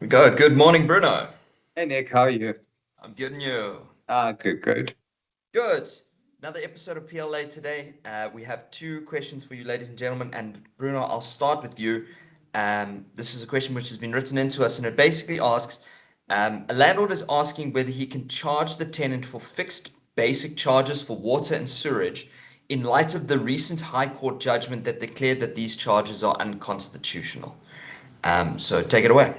Good. Good morning, Bruno. Hey Nick, how are you? I'm getting you. Good. Good. Another episode of PLA today. We have two questions for you, ladies and gentlemen. And Bruno, I'll start with you. This is a question which has been written into us, and it basically asks, a landlord is asking whether he can charge the tenant for fixed basic charges for water and sewerage in light of the recent High Court judgment that declared that these charges are unconstitutional. So take it away.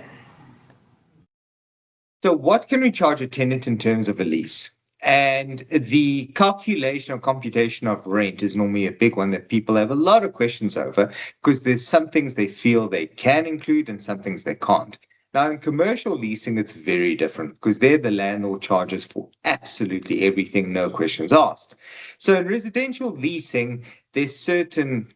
So what can we charge a tenant in terms of a lease? And the calculation or computation of rent is normally a big one that people have a lot of questions over because there's some things they feel they can include and some things they can't. Now, in commercial leasing, it's very different because there the landlord charges for absolutely everything, no questions asked. So in residential leasing, there's certain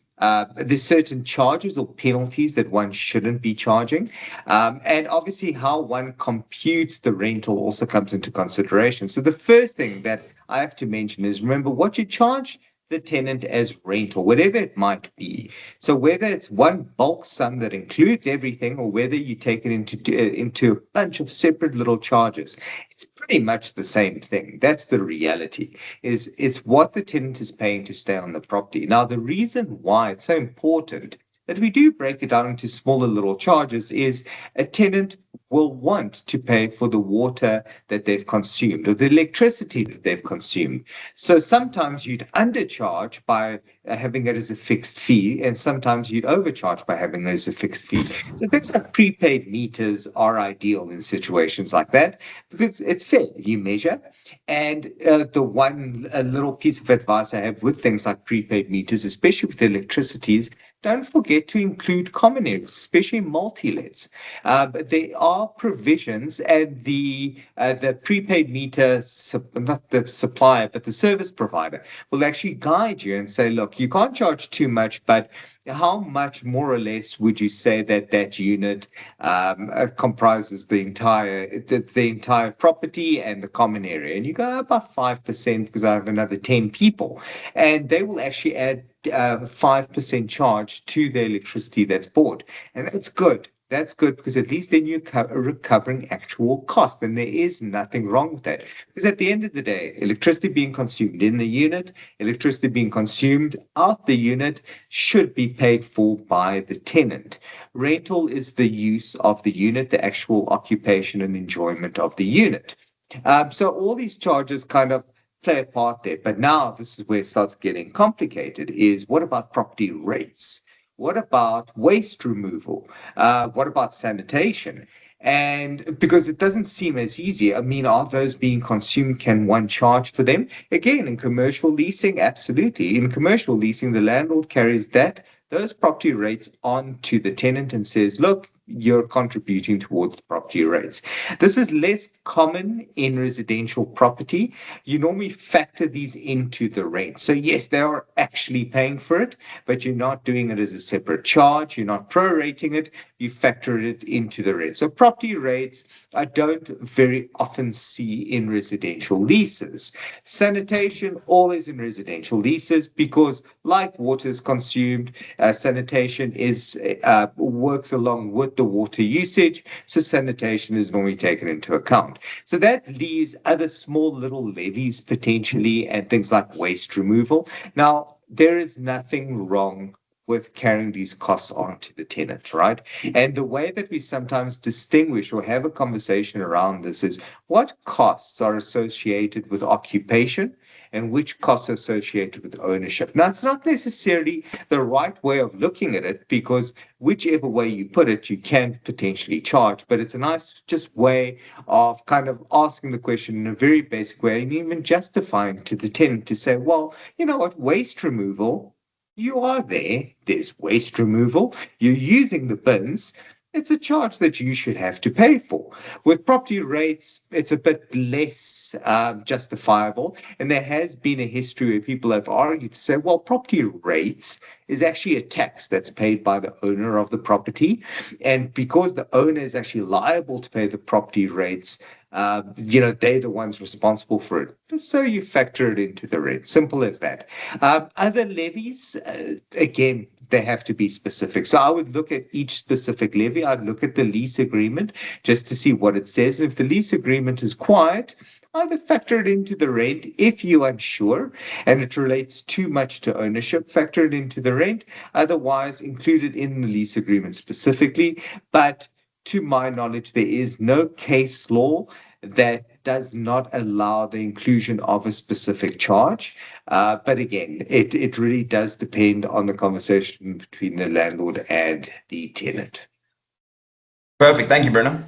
charges or penalties that one shouldn't be charging. And obviously, how one computes the rental also comes into consideration. So the first thing that I have to mention is remember what you charge the tenant as rental, whatever it might be. So whether it's one bulk sum that includes everything or whether you take it into a bunch of separate little charges, it's pretty much the same thing. That's the reality. It's what the tenant is paying to stay on the property. Now, the reason why it's so important that we do break it down into smaller little charges is a tenant will want to pay for the water that they've consumed or the electricity that they've consumed. So sometimes you'd undercharge by having it as a fixed fee, and sometimes you'd overcharge by having it as a fixed fee. So things like prepaid meters are ideal in situations like that because it's fair. You measure. And the one little piece of advice I have with things like prepaid meters, especially with electricity, is don't forget to include common areas, especially multi-lets. There are provisions, and the prepaid meter, not the supplier, but the service provider, will actually guide you and say, look, you can't charge too much, but how much more or less would you say that that unit comprises the entire property and the common area? And you go about 5% because I have another 10 people, and they will actually add 5% charge to the electricity that's bought. And that's good. That's good because at least then you're recovering actual cost, and there is nothing wrong with that. Because at the end of the day, electricity being consumed in the unit, electricity being consumed out the unit should be paid for by the tenant. Rental is the use of the unit, the actual occupation and enjoyment of the unit. So all these charges kind of play a part there. But now this is where it starts getting complicated is what about property rates? What about waste removal? What about sanitation? And because it doesn't seem as easy, I mean, are those being consumed? Can one charge for them? Again, in commercial leasing, absolutely. In commercial leasing, the landlord carries those property rates on to the tenant and says, look, you're contributing towards the property rates. This is less common in residential property. You normally factor these into the rent. So yes, they are actually paying for it, but you're not doing it as a separate charge. You're not prorating it. You factor it into the rent. So property rates, I don't very often see in residential leases. Sanitation, always in residential leases because like water is consumed, sanitation works along with the water usage, so sanitation is normally taken into account. So that leaves other small little levies potentially and things like waste removal. Now, there is nothing wrong with carrying these costs on to the tenant, right? And the way that we sometimes distinguish or have a conversation around this is what costs are associated with occupation and which costs are associated with ownership. Now, it's not necessarily the right way of looking at it because whichever way you put it, you can potentially charge, but it's a nice just way of kind of asking the question in a very basic way and even justifying to the tenant to say, well, you know what, waste removal, you are there's waste removal, you're using the bins, it's a charge that you should have to pay for. With property rates, it's a bit less justifiable. And there has been a history where people have argued to say, well, property rates is actually a tax that's paid by the owner of the property. And because the owner is actually liable to pay the property rates, they're the ones responsible for it. So you factor it into the rent. Simple as that. Other levies, again, they have to be specific. So I would look at each specific levy. I'd look at the lease agreement just to see what it says. And if the lease agreement is quiet, either factor it into the rent if you're unsure and it relates too much to ownership, factor it into the rent. Otherwise, include it in the lease agreement specifically. But to my knowledge, there is no case law that does not allow the inclusion of a specific charge. But again, it really does depend on the conversation between the landlord and the tenant. Perfect. Thank you, Bruno.